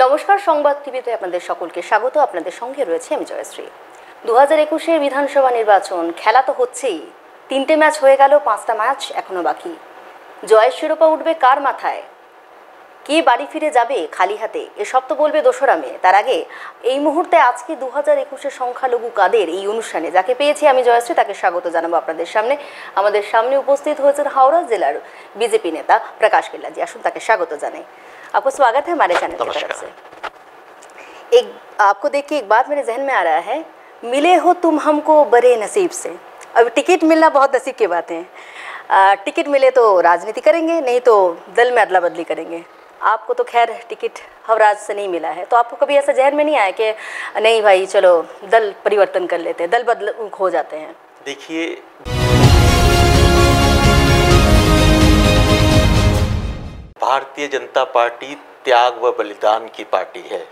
নমস্কার, সংবাদ টিভিতে আপনাদের সকলকে স্বাগত। আপনাদের সঙ্গে রয়েছে আমি জয়শ্রী। 2021-এর বিধানসভা নির্বাচন খেলা তো হচ্ছেই। 3টে ম্যাচ হয়ে গেল, 5টা ম্যাচ এখনো বাকি। জয়ের শিরোপা উঠবে কার মাথায়? কে বাড়ি ফিরে যাবে খালি হাতে? এসব তো বলবে 2রা মে। তার আগে এই মুহূর্তে আজকে 2021-এর সংখ্যালঘু কাদের এই অনুষ্ঠানে যাকে পেয়েছি আমি জয়শ্রী, তাকে স্বাগত জানাবো আপনাদের সামনে। আমাদের সামনে উপস্থিত হয়েছেন हावड़ा জেলার बीजेपी नेता प्रकाश किल्ला जी। আসুন ताके स्वागत जानाई। आपको स्वागत है हमारे चैनल की तरफ से। एक आपको देख के एक बात मेरे जहन में आ रहा है, मिले हो तुम हमको बड़े नसीब से। अब टिकट मिलना बहुत नसीब की बात है। टिकट मिले तो राजनीति करेंगे, नहीं तो दल में अदला बदली करेंगे। आपको तो खैर टिकट हवराज से नहीं मिला है, तो आपको कभी ऐसा जहन में नहीं आया कि नहीं भाई चलो दल परिवर्तन कर लेते हैं, दल बदल हो जाते हैं? देखिए, भारतीय जनता पार्टी त्याग व बलिदान की पार्टी है।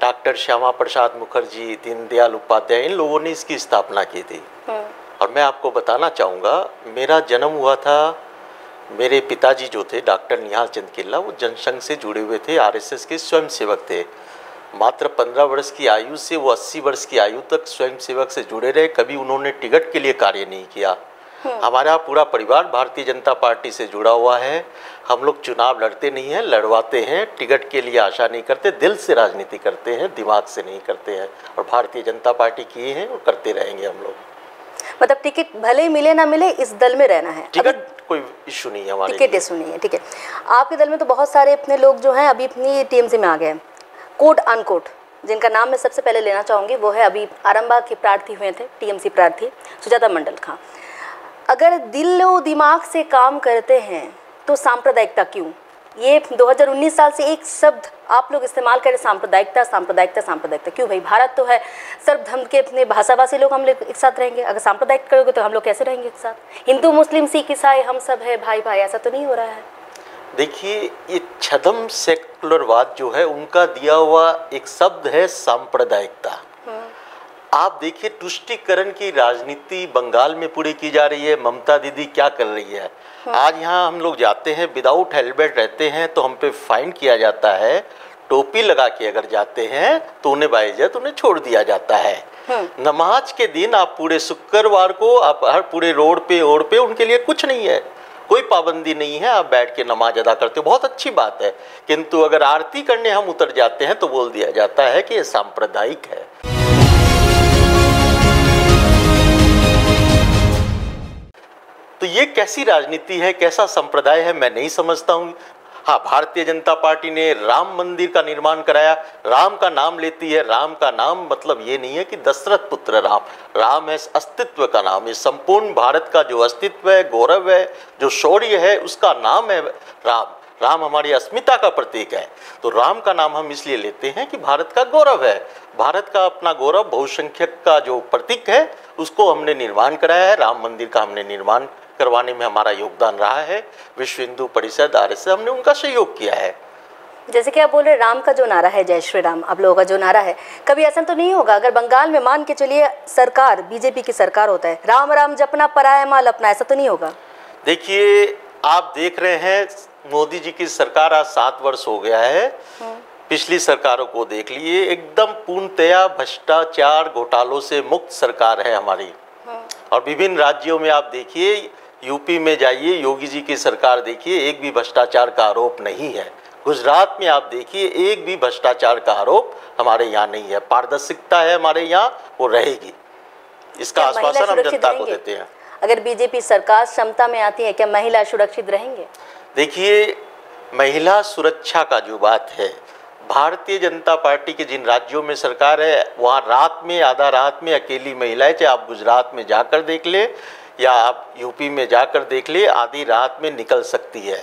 डॉक्टर श्यामा प्रसाद मुखर्जी, दीनदयाल उपाध्याय, इन लोगों ने इसकी स्थापना की थी। और मैं आपको बताना चाहूँगा, मेरा जन्म हुआ था, मेरे पिताजी जो थे डॉक्टर निहाल चंद किल्ला, वो जनसंघ से जुड़े हुए थे, आरएसएस के स्वयंसेवक थे। मात्र 15 वर्ष की आयु से वो 80 वर्ष की आयु तक स्वयंसेवक से जुड़े रहे। कभी उन्होंने टिकट के लिए कार्य नहीं किया। हमारा पूरा परिवार भारतीय जनता पार्टी से जुड़ा हुआ है। हम लोग चुनाव लड़ते नहीं हैं, लड़वाते हैं। टिकट के लिए आशा नहीं करते, दिल से राजनीति करते हैं, दिमाग से नहीं करते हैं। और भारतीय जनता पार्टी किए हैं और करते रहेंगे हम लोग। मतलब टिकट भले ही मिले ना मिले, इस दल में रहना है। टिकट कोई इशू नहीं है हमारे लिए। टिकट इशू नहीं है, ठीक है। आपके दल में तो बहुत सारे अपने लोग जो हैं अभी अपनी टीएमसी में आ गए, कोट अनकोट, जिनका नाम मैं सबसे पहले लेना चाहूँगी। वो है अभी आरामबाग के प्रार्थी हुए थे, टीएमसी प्रार्थी सुजाता मंडल खां। अगर दिल व दिमाग से काम करते हैं तो सांप्रदायिकता क्यों? ये 2019 साल से एक शब्द आप लोग इस्तेमाल करें, सांप्रदायिकता सांप्रदायिकता सांप्रदायिकता। क्यों भाई? भारत तो है, सर्वधर्म के अपने भाषाभाषी लोग हम लोग एक साथ रहेंगे। अगर सांप्रदायिक करोगे तो हम लोग कैसे रहेंगे एक साथ? हिंदू मुस्लिम सिख ईसाई हम सब है भाई भाई, ऐसा तो नहीं हो रहा है। देखिए, ये छदम सेकुलरवाद जो है उनका दिया हुआ एक शब्द है सांप्रदायिकता। आप देखिए, तुष्टीकरण की राजनीति बंगाल में पूरी की जा रही है। ममता दीदी क्या कर रही है? आज यहाँ हम लोग जाते हैं, विदाउट हेलमेट रहते हैं तो हम पे फाइन किया जाता है। टोपी लगा के अगर जाते हैं तो उन्हें बाइज्जत उन्हें छोड़ दिया जाता है। नमाज के दिन आप पूरे शुक्रवार को आप हर पूरे रोड पे उनके लिए कुछ नहीं है, कोई पाबंदी नहीं है, आप बैठ के नमाज अदा करते हो, बहुत अच्छी बात है। किंतु अगर आरती करने हम उतर जाते हैं तो बोल दिया जाता है कि ये सांप्रदायिक है। तो ये कैसी राजनीति है, कैसा संप्रदाय है, मैं नहीं समझता हूँ। हाँ, भारतीय जनता पार्टी ने राम मंदिर का निर्माण कराया। राम का नाम लेती है, राम का नाम मतलब ये नहीं है कि दशरथ पुत्र राम। राम है अस्तित्व का नाम, ये संपूर्ण भारत का जो अस्तित्व है, गौरव है, जो शौर्य है, उसका नाम है राम। राम हमारी अस्मिता का प्रतीक है। तो राम का नाम हम इसलिए लेते हैं कि भारत का गौरव है। भारत का अपना गौरव, बहुसंख्यक का जो प्रतीक है, उसको हमने निर्माण कराया है। राम मंदिर का हमने निर्माण करवाने में हमारा योगदान रहा है। विश्व हिंदू परिषद, आरएसएस, हमने उनका सहयोग किया है। जैसे कि आप बोल रहे राम का जो नारा है, जय श्री राम, आप लोगों का जो नारा है, कभी ऐसा तो नहीं होगा अगर बंगाल में मान के चलिए सरकार बीजेपी की सरकार होता है, राम राम जपना पराया माल अपना, ऐसा तो नहीं होगा? देखिए, आप देख रहे हैं मोदी जी की सरकार आज 7 वर्ष हो गया है। पिछली सरकारों को देख लिए, एकदम पूर्णतया भ्रष्टाचार घोटालों से मुक्त सरकार है हमारी। और विभिन्न राज्यों में आप देखिए, यूपी में जाइए, योगी जी की सरकार देखिए, एक भी भ्रष्टाचार का आरोप नहीं है। गुजरात में आप देखिए, एक भी भ्रष्टाचार का आरोप हमारे यहाँ नहीं है। पारदर्शिता है हमारे यहाँ, वो रहेगी। इसका आश्वासन हम जनता को देते हैं। अगर बीजेपी सरकार क्षमता में आती है, क्या महिला सुरक्षित रहेंगे? देखिए, महिला सुरक्षा का जो बात है, भारतीय जनता पार्टी के जिन राज्यों में सरकार है, वहाँ रात में, आधा रात में अकेली महिलाएं, चाहे आप गुजरात में जाकर देख ले या आप यूपी में जाकर देख ले, आधी रात में निकल सकती है।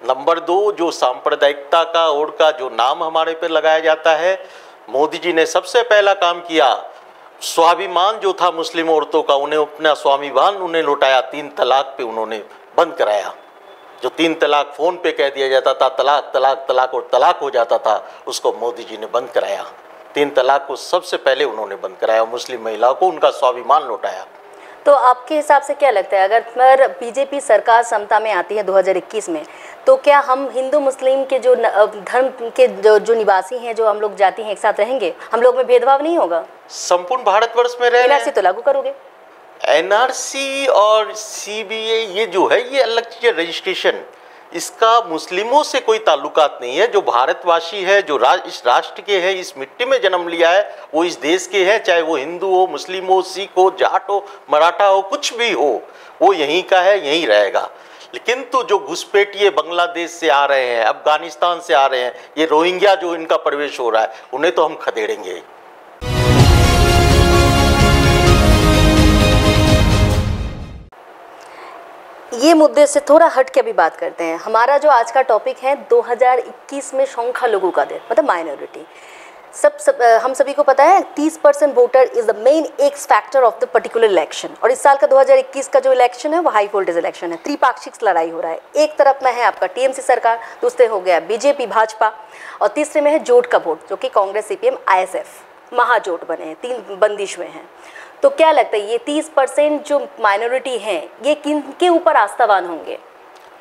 नंबर 2, जो सांप्रदायिकता का ओर का जो नाम हमारे पे लगाया जाता है, मोदी जी ने सबसे पहला काम किया, स्वाभिमान जो था मुस्लिम औरतों का, उन्हें अपना स्वाभिमान उन्हें लौटाया। 3 तलाक पे उन्होंने बंद कराया। जो 3 तलाक फ़ोन पे कह दिया जाता था, तलाक तलाक तलाक और तलाक हो जाता था, उसको मोदी जी ने बंद कराया। 3 तलाक को सबसे पहले उन्होंने बंद कराया, मुस्लिम महिलाओं को उनका स्वाभिमान लौटाया। तो आपके हिसाब से क्या लगता है, अगर बीजेपी सरकार समता में आती है 2021 में, तो क्या हम हिंदू मुस्लिम के जो धर्म के जो निवासी हैं, जो हम लोग जाति हैं, एक साथ रहेंगे? हम लोग में भेदभाव नहीं होगा? संपूर्ण भारतवर्ष में रह एनआरसी तो लागू करोगे? एनआरसी और सीबीए ये जो है ये अलग चीज है। रजिस्ट्रेशन इसका मुस्लिमों से कोई ताल्लुकात नहीं है। जो भारतवासी है, जो इस राष्ट्र के हैं, इस मिट्टी में जन्म लिया है, वो इस देश के हैं, चाहे वो हिंदू हो, मुस्लिम हो, सिख हो, जाट हो, मराठा हो, कुछ भी हो, वो यहीं का है, यहीं रहेगा। लेकिन तो जो घुसपैठिए बांग्लादेश से आ रहे हैं, अफगानिस्तान से आ रहे हैं, ये रोहिंग्या जो इनका प्रवेश हो रहा है, उन्हें तो हम खदेड़ेंगे। ये मुद्दे से थोड़ा हट के अभी बात करते हैं। हमारा जो आज का टॉपिक है 2021 में संख्यालघु का दिन, मतलब माइनॉरिटी। हम सभी को पता है 30% voter is the main x factor of the particular election. और इस साल का 2021 का जो इलेक्शन है वो हाई वोल्टेज इलेक्शन है। त्रिपाक्षिक लड़ाई हो रहा है। एक तरफ में है आपका टीएमसी सरकार, दूसरे हो गया बीजेपी भाजपा, और तीसरे में है जोट का वोट, जो कि कांग्रेस सीपीएम आईएसएफ महाजोट बने हैं, 3 बंदिश में हैं। तो क्या लगता है ये 30% जो माइनॉरिटी हैं, ये किनके ऊपर आस्थावान होंगे?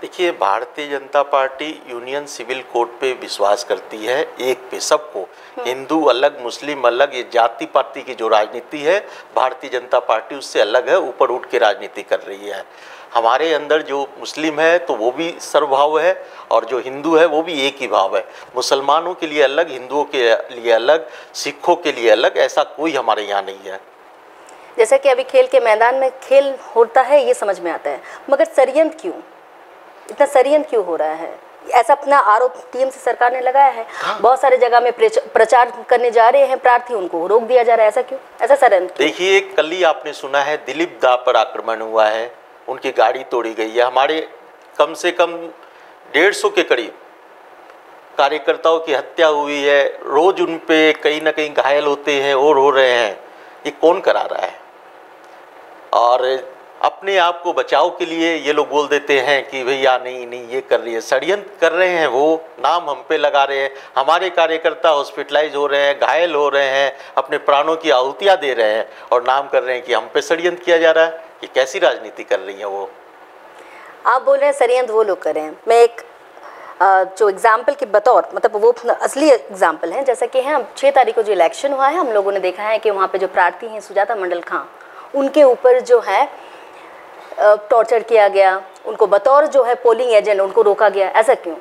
देखिए, Bharatiya Janata party union civil code पे विश्वास करती है, एक पे सबको, हिंदू अलग, मुस्लिम अलग, ये जाति पाति की जो राजनीति है, भारतीय जनता पार्टी उससे अलग है, ऊपर उठ के राजनीति कर रही है। हमारे अंदर जो मुस्लिम है तो वो भी सर्वभाव है, और जो हिंदू है वो भी एक ही भाव है। मुसलमानों के लिए अलग, हिंदुओं के लिए अलग, सिखों के लिए अलग, ऐसा कोई हमारे यहाँ नहीं है। जैसा कि अभी खेल के मैदान में खेल होता है, ये समझ में आता है, मगर षड्यंत्र क्यों, इतना षड्यंत्र क्यों हो रहा है? ऐसा अपना आरोप टीएमसी सरकार ने लगाया है। बहुत सारे जगह में प्रचार करने जा रहे हैं प्रार्थी, उनको रोक दिया जा रहा है, ऐसा क्यों, ऐसा षड्यंत्र? देखिए, कल ही आपने सुना है दिलीप दा पर आक्रमण हुआ है, उनकी गाड़ी तोड़ी गई है। हमारे कम से कम 150 के करीब कार्यकर्ताओं की हत्या हुई है, रोज उन पे कहीं ना कहीं घायल होते हैं और हो रहे हैं। ये कौन करा रहा है? और अपने आप को बचाव के लिए ये लोग बोल देते हैं कि भैया नहीं ये कर रही है। षड्यंत्र कर रहे हैं, वो नाम हम पे लगा रहे हैं। हमारे कार्यकर्ता हॉस्पिटलाइज हो रहे हैं, घायल हो रहे हैं, अपने प्राणों की आहुतियाँ दे रहे हैं, और नाम कर रहे हैं कि हम पे षड्यंत्र किया जा रहा है। ये कैसी राजनीति कर रही है वो? आप बोल रहे हैं षड्यंत्र वो लोग कर रहे हैं। मैं एक जो एग्जाम्पल के बतौर, मतलब वो असली एग्जाम्पल हैं, जैसा कि है 6 तारीख को जो इलेक्शन हुआ है, हम लोगों ने देखा है कि वहाँ पे जो प्रार्थी हैं सुजाता मंडल खां, उनके ऊपर जो है टॉर्चर किया गया, उनको बतौर जो है पोलिंग एजेंट उनको रोका गया। ऐसा क्यों?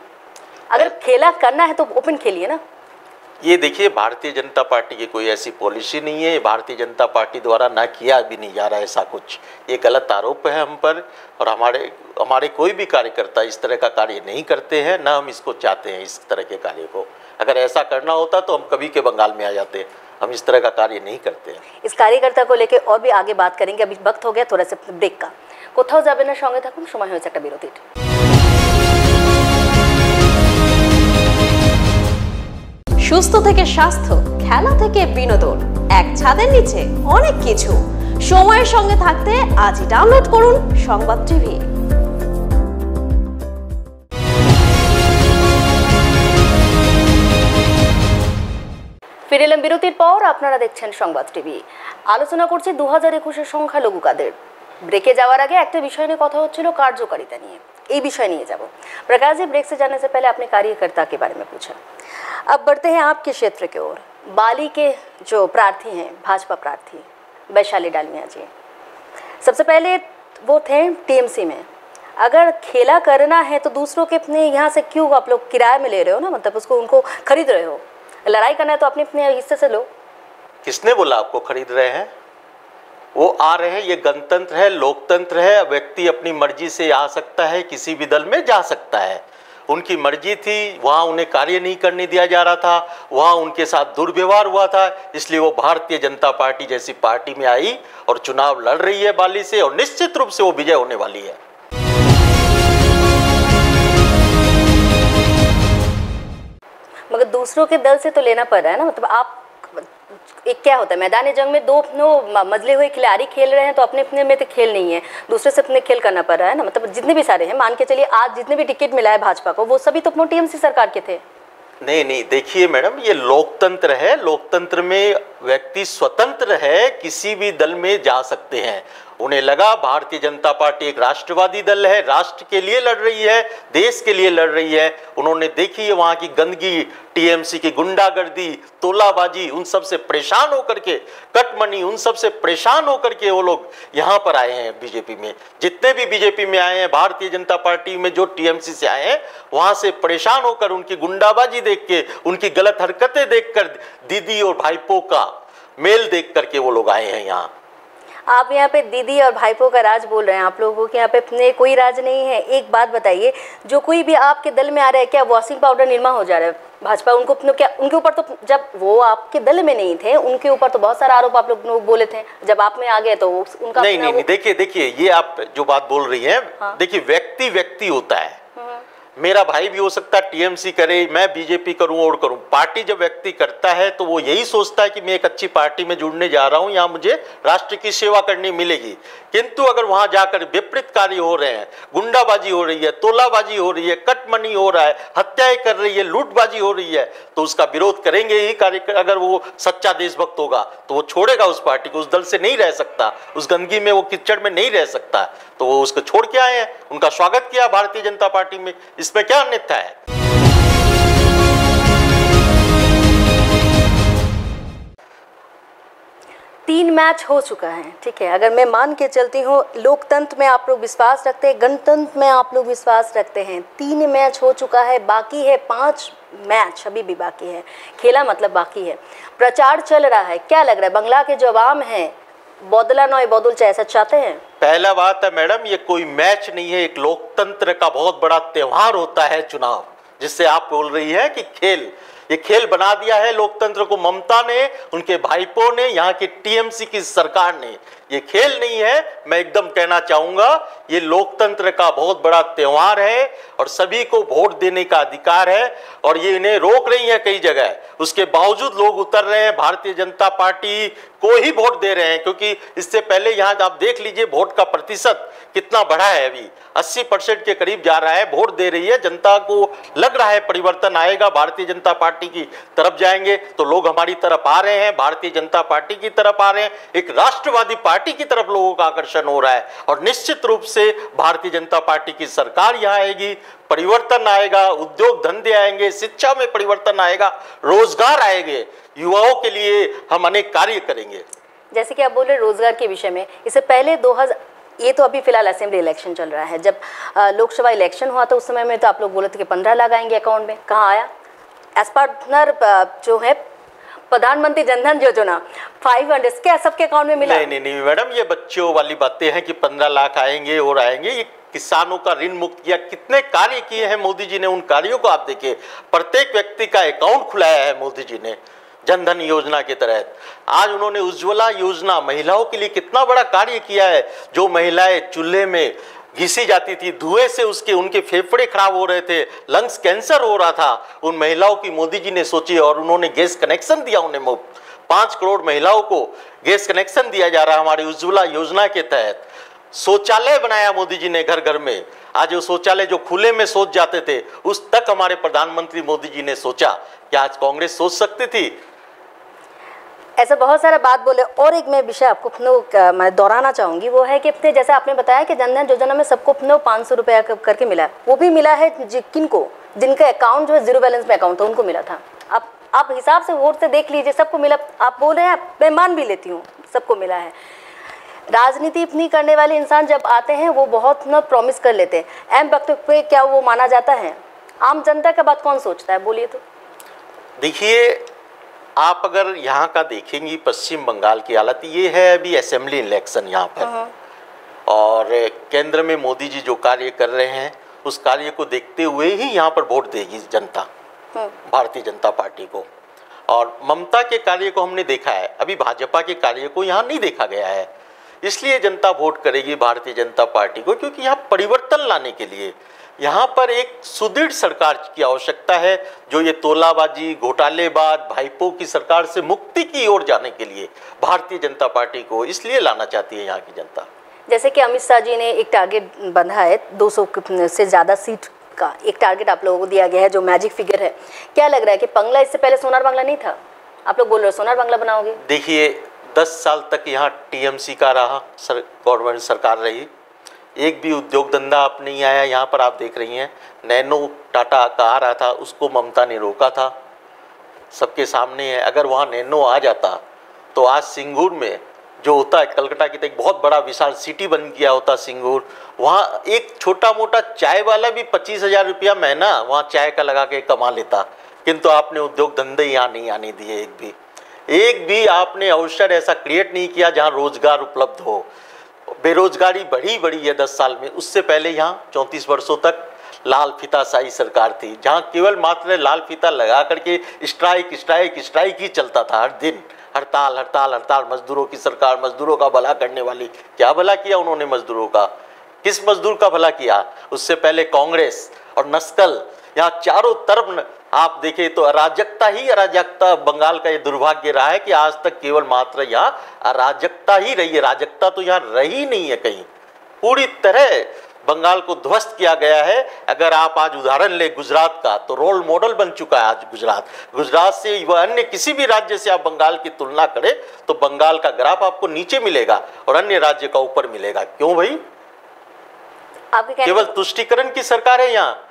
अगर खेला करना है तो ओपन खेलिए ना। ये देखिए, भारतीय जनता पार्टी की कोई ऐसी पॉलिसी नहीं है। भारतीय जनता पार्टी द्वारा ना किया भी नहीं जा रहा है ऐसा कुछ। ये गलत आरोप है हम पर, और हमारे कोई भी कार्यकर्ता इस तरह का कार्य नहीं करते हैं, ना हम इसको चाहते हैं इस तरह के कार्य को। अगर ऐसा करना होता तो हम कभी के बंगाल में आ जाते। हम इस तरह का कार्य नहीं करते हैं। इस कार्यकर्ता को लेकर और भी आगे बात करेंगे, अभी वक्त हो गया थोड़ा सा ब्रेक का। কোথাও যাবে না, সঙ্গে থাকুন, সময় হয়েছে একটা বিরতির। সুস্থ থেকে স্বাস্থ্য, খেলা থেকে বিনোদন, এক ছাদের নিচে অনেক কিছু। সময়ের সঙ্গে থাকতে আজই ডাউনলোড করুন সংবাদ টিভি। ফিরে এলাম বিরতির পর, আপনারা দেখছেন সংবাদ টিভি। আলোচনা করছি 2021-এর সংখ্যালঘু কাদের। ब्रेके जावर आगे एक विषय ने कथा होच्छिलो कार्यकारिता निये, ये विषय निये जाबो। प्रकाश जी, ब्रेक से जाने से पहले अपने कार्यकर्ता के बारे में पूछा। अब बढ़ते हैं आपके क्षेत्र की ओर। बाली के जो प्रार्थी हैं, भाजपा प्रार्थी वैशाली डालमिया जी, सबसे पहले वो थे टीएमसी में। अगर खेला करना है तो दूसरों के अपने यहाँ से क्यों आप लोग किराए में ले रहे हो ना, मतलब उसको उनको खरीद रहे हो। लड़ाई करना है तो अपने अपने हिस्से से लो। किसने बोला आपको खरीद रहे हैं? वो आ रहे हैं, ये गणतंत्र है, लोकतंत्र है। व्यक्ति अपनी मर्जी से आ सकता है, किसी भी दल में जा सकता है। उनकी मर्जी थी, वहाँ उन्हें कार्य नहीं करने दिया जा रहा था, वहाँ उनके साथ दुर्व्यवहार हुआ था, इसलिए वो भारतीय जनता पार्टी जैसी पार्टी में आई और चुनाव लड़ रही है बाली से, और निश्चित रूप से वो विजय होने वाली है। मगर दूसरों के दल से तो लेना पड़ रहा है ना, मतलब आप एक क्या होता है, मैदानी जंग में दो मजले हुए खिलाड़ी खेल रहे हैं तो अपने अपने में तो खेल नहीं है, दूसरे से अपने खेल करना पड़ रहा है ना। मतलब जितने भी सारे हैं, मान के चलिए आज जितने भी टिकट मिला है भाजपा को, वो सभी तो अपने टीएमसी सरकार के थे। नहीं, देखिए मैडम, ये लोकतंत्र है। लोकतंत्र में व्यक्ति स्वतंत्र है, किसी भी दल में जा सकते हैं, उन्हें लगा भारतीय जनता पार्टी एक राष्ट्रवादी दल है, राष्ट्र के लिए लड़ रही है, देश के लिए लड़ रही है। उन्होंने देखी है वहां की गंदगी, टीएमसी की गुंडागर्दी, तोलाबाजी, उन सब से परेशान होकर के, कटमनी, उन सब से परेशान होकर के वो लोग यहाँ पर आए हैं बीजेपी में। जितने भी बीजेपी में आए हैं, भारतीय जनता पार्टी में जो टीएमसी से आए हैं, वहां से परेशान होकर, उनकी गुंडाबाजी देख के, उनकी गलत हरकतें देखकर, दीदी और भाईपो का मेल देख करके वो लोग आए हैं यहाँ। आप यहाँ पे दीदी और भाईपों का राज बोल रहे हैं, आप लोगों के यहाँ पे अपने कोई राज नहीं है। एक बात बताइए, जो कोई भी आपके दल में आ रहा है, क्या वॉशिंग पाउडर निरमा हो जा रहा है भाजपा? उनको क्या उनके ऊपर, तो जब वो आपके दल में नहीं थे उनके ऊपर तो बहुत सारा आरोप आप लोग बोले थे, जब आप में आ गए तो उनका नहीं, देखिए ये आप जो बात बोल रही हैं, हाँ। देखिए व्यक्ति होता है। मेरा भाई भी हो सकता है टीएमसी करे, मैं बीजेपी करूं और करूं। पार्टी जब व्यक्ति करता है तो वो यही सोचता है कि मैं एक अच्छी पार्टी में जुड़ने जा रहा हूं, यहाँ मुझे राष्ट्र की सेवा करनी मिलेगी। किंतु अगर वहां जाकर विपरीत कार्य हो रहे हैं, गुंडाबाजी हो रही है, तोलाबाजी हो रही है, कटमनी हो रहा है, हत्याएं कर रही है, लूटबाजी हो रही है, तो उसका विरोध करेंगे ही। अगर वो सच्चा देशभक्त होगा तो वो छोड़ेगा उस पार्टी को, उस दल से नहीं रह सकता, उस गंदगी में, वो कीचड़ में नहीं रह सकता। तो वो उसको छोड़ के आए हैं, उनका स्वागत किया भारतीय जनता पार्टी में, इसमें क्या अन्यथा है? 3 मैच हो चुका है, ठीक है। अगर मैं मान के चलती हूँ, लोकतंत्र में आप लोग विश्वास रखते हैं, गणतंत्र में आप लोग विश्वास रखते हैं। 3 मैच हो चुका है, बाकी है 5 मैच, अभी भी बाकी है। खेला मतलब बाकी है, प्रचार चल रहा है। क्या लग रहा है, बंगला के जो आवाम है, बौदला नॉय बौदुल चाहे, ऐसा चाहते हैं? पहला बात है मैडम, ये कोई मैच नहीं है, एक लोकतंत्र का बहुत बड़ा त्योहार होता है चुनाव, जिससे आप बोल रही है कि खेल। ये खेल बना दिया है लोकतंत्र को ममता ने, उनके भाईपों ने, यहाँ की टीएमसी की सरकार ने। ये खेल नहीं है, मैं एकदम कहना चाहूंगा, ये लोकतंत्र का बहुत बड़ा त्योहार है और सभी को वोट देने का अधिकार है। और ये इन्हें रोक रही है कई जगह, उसके बावजूद लोग उतर रहे हैं, भारतीय जनता पार्टी को ही वोट दे रहे हैं। क्योंकि इससे पहले यहाँ आप देख लीजिए वोट का प्रतिशत कितना बढ़ा है, अभी 80% के करीब जा रहा है, वोट दे रही है जनता को। लग रहा है परिवर्तन आएगा, भारतीय जनता पार्टी की तरफ जाएंगे तो लोग हमारी तरफ आ रहे हैं, भारतीय जनता पार्टी की तरफ आ रहे हैं, एक राष्ट्रवादी पार्टी की तरफ लोगों का आकर्षण हो रहा है। और निश्चित रूप से भारतीय जनता पार्टी की सरकार यहाँ आएगी, परिवर्तन आएगा, उद्योग धंधे आएंगे, शिक्षा में परिवर्तन आएगा, रोजगार आएंगे, युवाओं के लिए हम अनेक कार्य करेंगे। जैसे कि आप बोल रहे रोजगार के विषय में, इससे पहले ये तो अभी फिलहाल असेंबली इलेक्शन चल रहा है, जब लोकसभा इलेक्शन हुआ तो उस समय में तो आप लोग बोले थे कि 15 लाख आएंगे अकाउंट में, कहाँ आया? एज पार्टनर जो है प्रधानमंत्री जनधन योजना 500 क्या सबके अकाउंट में मिला? नहीं मैडम, ये बच्चों वाली बातें हैं कि 15 लाख आएंगे और आएंगे। ये किसानों का ऋण मुक्त किया, कितने कार्य किए हैं मोदी जी ने, उन कार्यों को आप देखिए। प्रत्येक व्यक्ति का अकाउंट खुलाया है मोदी जी ने जनधन योजना के तहत। आज उन्होंने उज्ज्वला योजना, महिलाओं के लिए कितना बड़ा कार्य किया है। जो महिलाएं चूल्हे में घिसी जाती थी, धुएं से उनके फेफड़े खराब हो रहे थे, लंग्स कैंसर हो रहा था, उन महिलाओं की मोदी जी ने सोची और उन्होंने गैस कनेक्शन दिया। उन्हें 5 करोड़ महिलाओं को गैस कनेक्शन दिया जा रहा है हमारी उज्ज्वला योजना के तहत। शौचालय बनाया मोदी जी ने घर घर में। आज वो शौचालय जो खुले में शौच जाते थे, उस तक हमारे प्रधानमंत्री मोदी जी ने सोचा। क्या आज कांग्रेस सोच सकती थी? ऐसा बहुत सारा बात बोले। और एक मैं विषय आपको मैं दोहराना चाहूँगी, वो है कि अपने जैसे आपने बताया कि जनधन योजना में सबको 500 रुपया करके मिला, वो भी मिला है किनको, जिनका अकाउंट जो है 0 बैलेंस में अकाउंट था, उनको मिला था। अब आप हिसाब से वोट से देख लीजिए, सबको मिला। आप बोल रहे हैं, मैं मान भी लेती हूँ, सबको मिला है। राजनीति इतनी करने वाले इंसान जब आते हैं, वो बहुत न प्रॉमिस कर लेते हैं। एम वक्त पे क्या वो माना जाता है? आम जनता का बात कौन सोचता है, बोलिए तो। देखिए, आप अगर यहाँ का देखेंगी पश्चिम बंगाल की हालत ये है, अभी असेंबली इलेक्शन यहाँ पर, और केंद्र में मोदी जी जो कार्य कर रहे हैं उस कार्य को देखते हुए ही यहाँ पर वोट देगी जनता भारतीय जनता पार्टी को। और ममता के कार्य को हमने देखा है, अभी भाजपा के कार्य को यहाँ नहीं देखा गया है, इसलिए जनता वोट करेगी भारतीय जनता पार्टी को। क्योंकि यहाँ परिवर्तन लाने के लिए यहाँ पर एक सुदृढ़ सरकार की आवश्यकता है, जो ये तोलाबाजी, घोटालेबाज, भाईपों की सरकार से मुक्ति की ओर जाने के लिए भारतीय जनता पार्टी को इसलिए लाना चाहती है यहाँ की जनता। जैसे कि अमित शाह जी ने एक टारगेट बंधा है, 200 से ज़्यादा सीट का एक टारगेट आप लोगों को दिया गया है, जो मैजिक फिगर है। क्या लग रहा है कि बंगला, इससे पहले सोनार बांग्ला नहीं था, आप लोग बोल रहे हो सोनार बांग्ला बनाओगे? देखिए, 10 साल तक यहाँ टीएमसी का रहा, गवर्नमेंट सरकार रही, एक भी उद्योग धंधा आप नहीं आया यहाँ पर। आप देख रही हैं नैनो टाटा का आ रहा था, उसको ममता ने रोका था, सबके सामने है। अगर वहाँ नैनो आ जाता तो आज सिंगूर में जो होता है, कलकत्ता की तो एक बहुत बड़ा विशाल सिटी बन गया होता सिंगूर, वहाँ एक छोटा मोटा चाय वाला भी 25,000 रुपया महीना वहाँ चाय का लगा के कमा लेता। किंतु आपने उद्योग धंधे यहाँ नहीं आने दिए, एक भी आपने अवसर ऐसा क्रिएट नहीं किया जहाँ रोजगार उपलब्ध हो। बेरोजगारी बढ़ी है 10 साल में। उससे पहले यहाँ 34 वर्षों तक लाल फीताशाही सरकार थी, जहाँ केवल मात्र लाल फीता लगा करके स्ट्राइक ही चलता था। हर दिन हड़ताल, मजदूरों की सरकार, मजदूरों का भला करने वाली। क्या भला किया उन्होंने मजदूरों का? किस मजदूर का भला किया? उससे पहले कांग्रेस और नस्ल, यहाँ चारों तरफ आप देखें तो अराजकता बंगाल का ये दुर्भाग्य रहा है कि आज तक केवल मात्र यहाँ अराजकता ही रही है। राजकता तो यहाँ रही नहीं है कहीं। पूरी तरह बंगाल को ध्वस्त किया गया है। अगर आप आज उदाहरण ले गुजरात का, तो रोल मॉडल बन चुका है आज गुजरात से वह अन्य किसी भी राज्य से आप बंगाल की तुलना करें तो बंगाल का ग्राफ आपको नीचे मिलेगा और अन्य राज्य का ऊपर मिलेगा। क्यों भाई? केवल तुष्टीकरण की सरकार है यहाँ।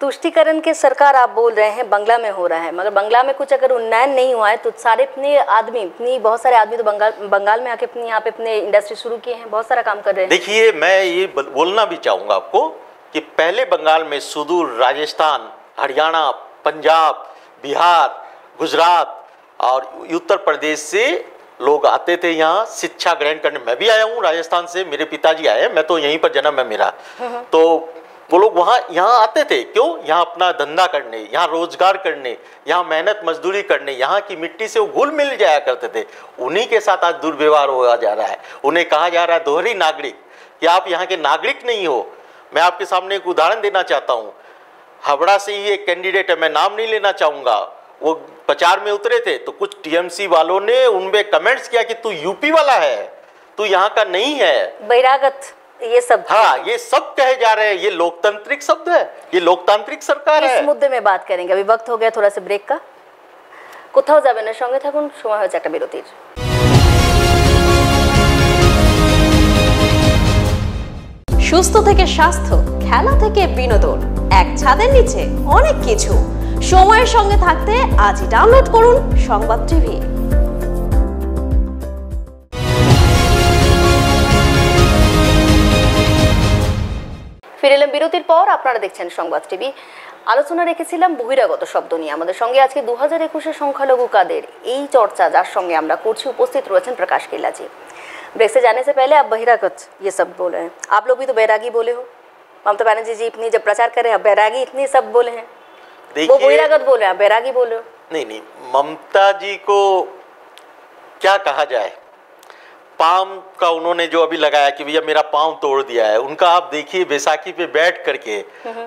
तुष्टीकरण की सरकार आप बोल रहे हैं, बंगला में हो रहा है, मगर बंगला में कुछ अगर उन्नयन नहीं हुआ है तो सारे बहुत सारे आदमी तो बंगाल में आके यहाँ पे अपने इंडस्ट्री शुरू किए हैं, बहुत सारा काम कर रहे हैं। देखिए, मैं ये बोलना भी चाहूँगा आपको कि पहले बंगाल में सुदूर राजस्थान, हरियाणा, पंजाब, बिहार, गुजरात और उत्तर प्रदेश से लोग आते थे यहाँ शिक्षा ग्रहण करने। मैं भी आया हूँ राजस्थान से, मेरे पिताजी आए, मैं तो यहीं पर जन्म है मेरा। तो वो लोग यहाँ आते थे। क्यों? यहाँ अपना धंधा करने, यहाँ रोजगार करने, यहाँ मेहनत मजदूरी करने, यहाँ की मिट्टी से वो घुल मिल जाया करते थे। उन्हीं के साथ आज दुर्व्यवहार होगा जा रहा है। उन्हें कहा जा रहा है दोहरी नागरिक, कि आप यहाँ के नागरिक नहीं हो। मैं आपके सामने एक उदाहरण देना चाहता हूँ। हावड़ा से ही एक कैंडिडेट है, मैं नाम नहीं लेना चाहूँगा, वो प्रचार में उतरे थे तो कुछ टीएमसी वालों ने उनमें कमेंट्स किया कि तू यूपी वाला है, तू यहाँ का नहीं है, बहिरागत, ये सब। हाँ, ये सब कहे जा रहे हैं। ये लोकतांत्रिक शब्द है, ये लोकतांत्रिक सरकार है। इस मुद्दे में बात करेंगे। अभी वक्त हो गया थोड़ा सा ब्रेक का। কোথাও যাবেন না, সঙ্গে থাকুন, সময় হয়েছে একটা বিরতির। সুস্থ থেকে স্বাস্থ্য, খেলা থেকে বিনোদন, এক ছাদের নিচে অনেক কিছু। সময়ের সঙ্গে থাকতে আজই ডাউনলোড করুন সংবাদ টিভি। ফিরে এলাম বিরতির পর। আপনারা দেখছেন সংবাদ টিভি। আলোচনা রেখেছিলাম বহিরাগত শব্দ নিয়ে। আমাদের সঙ্গে আজকে 2021 সংখ্যালঘু কাদের এই চর্চা যার সঙ্গে আমরা করছি, উপস্থিত রয়েছেন प्रकाश केला जी। ब्रेक से जाने से पहले आप बहिरागत ये सब बोल रहे हैं, आप लोग भी तो बैरागी बोले हो। ममता बनर्जी जी इतनी जब प्रचार कर रहे हैं, बैरागी इतनी सब बोले हैं, वो बहिरागत बोल रहे हैं, बैरागी बोल रहे हो। नहीं, ममता जी को क्या कहा जाए। पाम का उन्होंने जो अभी लगाया कि भैया मेरा पाँव तोड़ दिया है, उनका आप देखिए बैसाखी पे बैठ करके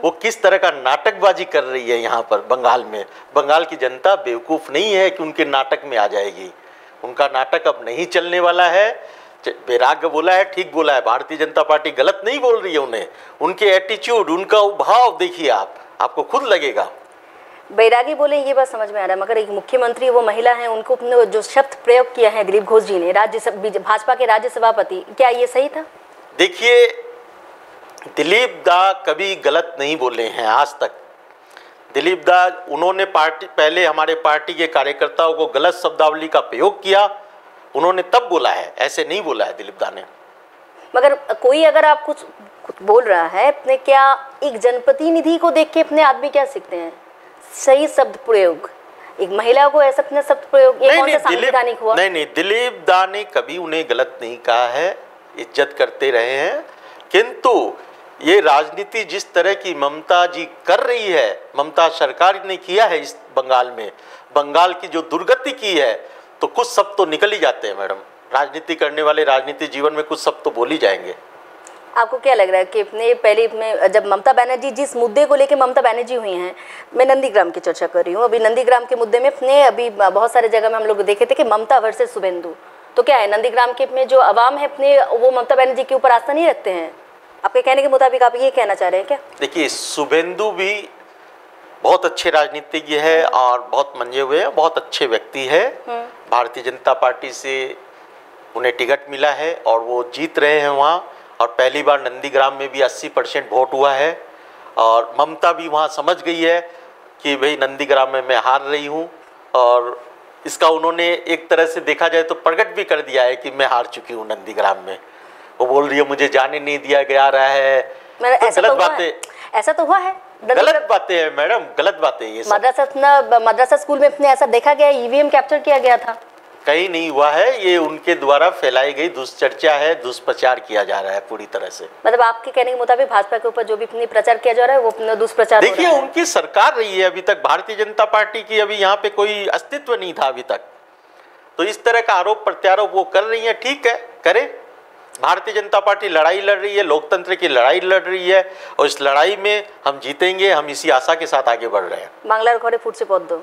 वो किस तरह का नाटकबाजी कर रही है यहाँ पर बंगाल में। बंगाल की जनता बेवकूफ़ नहीं है कि उनके नाटक में आ जाएगी। उनका नाटक अब नहीं चलने वाला है। वैराग्य बोला है, ठीक बोला है, भारतीय जनता पार्टी गलत नहीं बोल रही है उन्हें। उनके एटीट्यूड, उनका भाव देखिए आपको खुद लगेगा। बैरागी बोले ये बात समझ में आ रहा है, मगर एक मुख्यमंत्री वो महिला हैं, उनको अपने जो शब्द प्रयोग किया है दिलीप घोष जी ने, भाजपा के राज्य सभापति, क्या ये सही था? देखिए, दिलीप दा कभी गलत नहीं बोले हैं आज तक। दिलीप दा उन्होंने पहले हमारे पार्टी के कार्यकर्ताओं को गलत शब्दावली का प्रयोग किया, उन्होंने तब बोला है, ऐसे नहीं बोला है दिलीप दा ने। मगर कोई अगर आप कुछ बोल रहा है अपने, क्या एक जनप्रतिनिधि को देख के अपने आदमी क्या सीखते हैं? सही शब्द प्रयोग, एक महिला को ऐसा अपना शब्द प्रयोग, ये कौन सा संवैधानिक हुआ? नहीं, दिलीप दा ने कभी उन्हें गलत नहीं कहा है, इज्जत करते रहे हैं। किंतु ये राजनीति जिस तरह की ममता जी कर रही है, ममता सरकार ने किया है इस बंगाल में, बंगाल की जो दुर्गति की है, तो कुछ सब तो निकल ही जाते हैं मैडम। राजनीति करने वाले राजनीति जीवन में कुछ सब तो बोल ही जाएंगे। आपको क्या लग रहा है कि अपने पहले में जब ममता बनर्जी जिस मुद्दे को लेकर ममता बनर्जी हुई हैं, मैं नंदीग्राम की चर्चा कर रही हूँ, अभी नंदीग्राम के मुद्दे में अपने अभी बहुत सारे जगह में हम लोग देखे थे कि ममता वर्सेस शुभेंदु, तो क्या है नंदीग्राम के में जो आवाम है अपने, वो ममता बनर्जी के ऊपर आस्था नहीं रखते हैं? आपके कहने के मुताबिक आप ये कहना चाह रहे हैं क्या? देखिए, शुभेंदु भी बहुत अच्छे राजनीतिज्ञ है और बहुत मंजे हुए हैं, बहुत अच्छे व्यक्ति है। भारतीय जनता पार्टी से उन्हें टिकट मिला है और वो जीत रहे हैं वहाँ। और पहली बार नंदीग्राम में भी 80% वोट हुआ है और ममता भी वहाँ समझ गई है कि भाई नंदीग्राम में मैं हार रही हूँ, और इसका उन्होंने एक तरह से देखा जाए तो प्रकट भी कर दिया है कि मैं हार चुकी हूँ नंदीग्राम में। वो बोल रही है मुझे जाने नहीं दिया गया रहा है, तो गलत बातें, ऐसा तो हुआ है, गलत बातें हैं मैडम, गलत बातें ये सब। मदरसा स्कूल में अपने ऐसा देखा गया, ईवीएम कैप्चर किया गया था। कहीं नहीं हुआ है, ये उनके द्वारा फैलाई गई दुष्चर्चा है, दुष्प्रचार किया जा रहा है पूरी तरह से। मतलब आपके कहने के मुताबिक भाजपा के ऊपर जो भी अपनी प्रचार किया जा रहा है वो अपना दुष्प्रचार। देखिए उनकी सरकार रही है अभी तक, भारतीय जनता पार्टी की अभी यहाँ पे कोई अस्तित्व नहीं था अभी तक, तो इस तरह का आरोप प्रत्यारोप वो कर रही है। ठीक है, करे। भारतीय जनता पार्टी लड़ाई लड़ रही है, लोकतंत्र की लड़ाई लड़ रही है और इस लड़ाई में हम जीतेंगे, हम इसी आशा के साथ आगे बढ़ रहे हैं। बांग्लार घरे फुटसे पद्म,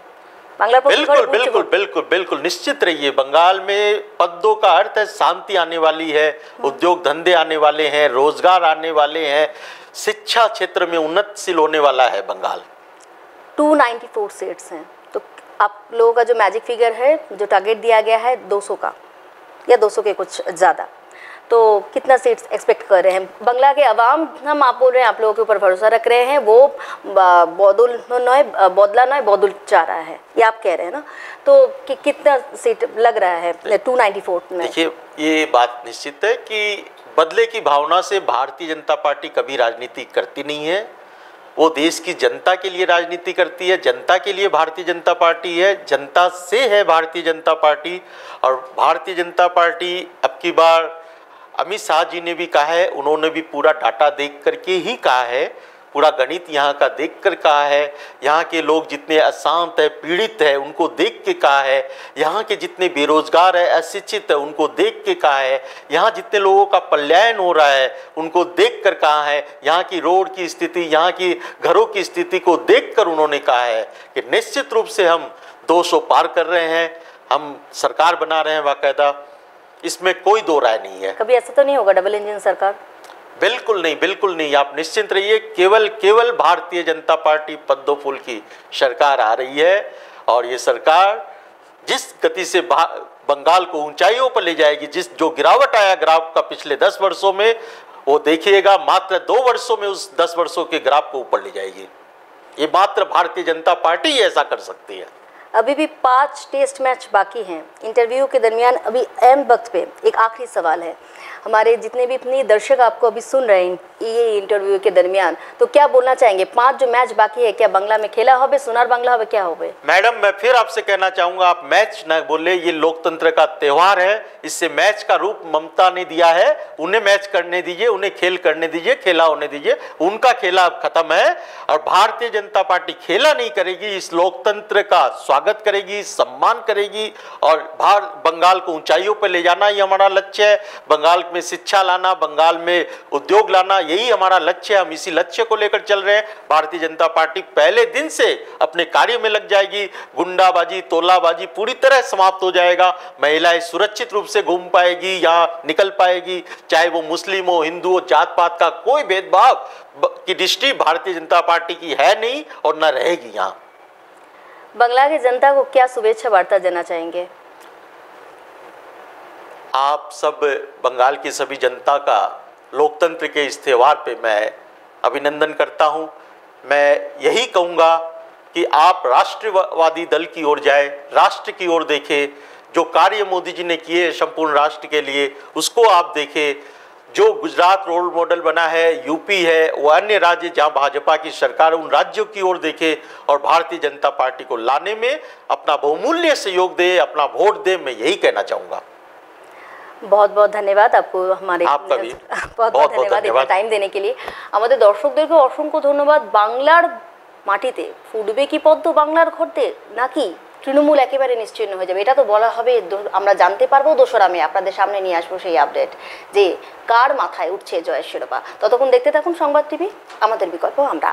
बिल्कुल बिल्कुल बिल्कुल बिल्कुल निश्चित रहिए। बंगाल में पद्मों का अर्थ है शांति आने वाली है, उद्योग धंधे आने वाले हैं, रोजगार आने वाले हैं, शिक्षा क्षेत्र में उन्नतशील होने वाला है बंगाल। 294 सीट्स हैं, तो आप लोगों का जो मैजिक फिगर है, जो टारगेट दिया गया है 200 का या 200 के कुछ ज़्यादा, तो कितना सीट्स एक्सपेक्ट कर रहे हैं? बंगला के अवाम, हम आप बोल रहे हैं आप लोगों के ऊपर भरोसा रख रहे हैं, वो बदला नय बदल चाह रहा है, ये आप कह रहे हैं ना, तो कितना सीट लग रहा है 294 में? देखिए ये बात निश्चित है कि बदले की भावना से भारतीय जनता पार्टी कभी राजनीति करती नहीं है। वो देश की जनता के लिए राजनीति करती है, जनता के लिए भारतीय जनता पार्टी है, जनता से है भारतीय जनता पार्टी। और भारतीय जनता पार्टी अब की बार अमित शाह जी ने भी कहा है, उन्होंने भी पूरा डाटा देख करके ही कहा है, पूरा गणित यहाँ का देख कर कहा है, यहाँ के लोग जितने अशांत है, पीड़ित है, उनको देख के कहा है, यहाँ के जितने बेरोजगार है, अशिक्षित है, उनको देख के कहा है, यहाँ जितने लोगों का पलायन हो रहा है उनको देख कर कहा है, यहाँ की रोड की स्थिति, यहाँ की घरों की स्थिति को देख कर उन्होंने कहा है कि निश्चित रूप से हम 200 पार कर रहे हैं, हम सरकार बना रहे हैं बाकायदा, इसमें कोई दो राय नहीं है। कभी ऐसा तो नहीं होगा डबल इंजन सरकार? बिल्कुल नहीं, बिल्कुल नहीं, आप निश्चिंत रहिए। केवल भारतीय जनता पार्टी पद्म फूल की सरकार आ रही है और ये सरकार जिस गति से बंगाल को ऊंचाइयों पर ले जाएगी, जो गिरावट आया ग्राफ का पिछले 10 वर्षों में, वो देखिएगा मात्र 2 वर्षों में उस 10 वर्षों के ग्राफ को ऊपर ले जाएगी। ये मात्र भारतीय जनता पार्टी ही ऐसा कर सकती है। अभी भी 5 टेस्ट मैच बाकी हैं। इंटरव्यू के दरमियान अभी अहम वक्त पे एक आखिरी सवाल है, हमारे जितने भी अपने दर्शक आपको अभी सुन रहे हैं ये इंटरव्यू के दरमियान, तो क्या बोलना चाहेंगे? 5 जो मैच बाकी है, क्या बंगला में खेला होवे, सुनार बांग्ला होवे, क्या होवे? मैडम मैं फिर आपसे कहना चाहूंगा, आप मैच न बोले, ये लोकतंत्र का त्योहार है, इससे मैच का रूप ममता ने दिया है। उन्हें मैच करने दीजिए, उन्हें खेल करने दीजिए, खेला होने दीजिए, उनका खेला अब खत्म है। और भारतीय जनता पार्टी खेला नहीं करेगी, इस लोकतंत्र का स्वागत करेगी, सम्मान करेगी और बंगाल को ऊंचाइयों पर ले जाना ही हमारा लक्ष्य है। बंगाल में शिक्षा लाना, बंगाल में उद्योग लाना, यही हमारा लक्ष्य है। हम इसी लक्ष्य को लेकर चल रहे हैं। भारतीय जनता पार्टी पहले दिन से अपने कार्य में लग जाएगी। गुंडाबाजी, तोलाबाजी पूरी तरह समाप्त हो जाएगा। महिलाएं सुरक्षित रूप से घूम पाएगी, यहाँ निकल पाएगी, चाहे वो मुस्लिम हो, हिंदू हो, जात पात का कोई भेदभाव की दृष्टि भारतीय जनता पार्टी की है नहीं और न रहेगी। यहाँ बंगला की जनता को क्या शुभेच्छा वार्ता देना चाहेंगे? आप सब बंगाल की सभी जनता का लोकतंत्र के इस त्योहार पे मैं अभिनंदन करता हूं। मैं यही कहूँगा कि आप राष्ट्रवादी दल की ओर जाए, राष्ट्र की ओर देखें। जो कार्य मोदी जी ने किए संपूर्ण राष्ट्र के लिए उसको आप देखें। जो गुजरात रोल मॉडल बना है, यूपी है, वो अन्य राज्य जहां भाजपा की सरकार है, उन राज्यों की ओर देखें और भारतीय जनता पार्टी को लाने में अपना बहुमूल्य सहयोग दे, अपना वोट दे। मैं यही कहना चाहूँगा। बहुत बहुत धन्यवाद आपको, हमारे आपका भी बहुत बहुत धन्यवाद इतना टाइम देने के लिए। আমাদের দর্শকদেরকে অসংখ্য ধন্যবাদ। বাংলার মাটিতে ফুটবে কি পদ্ম বাংলার ঘরতে, নাকি তৃণমূল একেবারে নিশ্চিহ্ন হয়ে যাবে, এটা তো বলা হবে, আমরা জানতে পারবো 2রা মে। আপনাদের সামনে নিয়ে আসবো সেই আপডেট যে কার মাথায় উঠছে জয়ের শিরোপা। ততক্ষণ দেখতে থাকুন সংবাদ টিভি, আমাদের বিকল্প আমরা।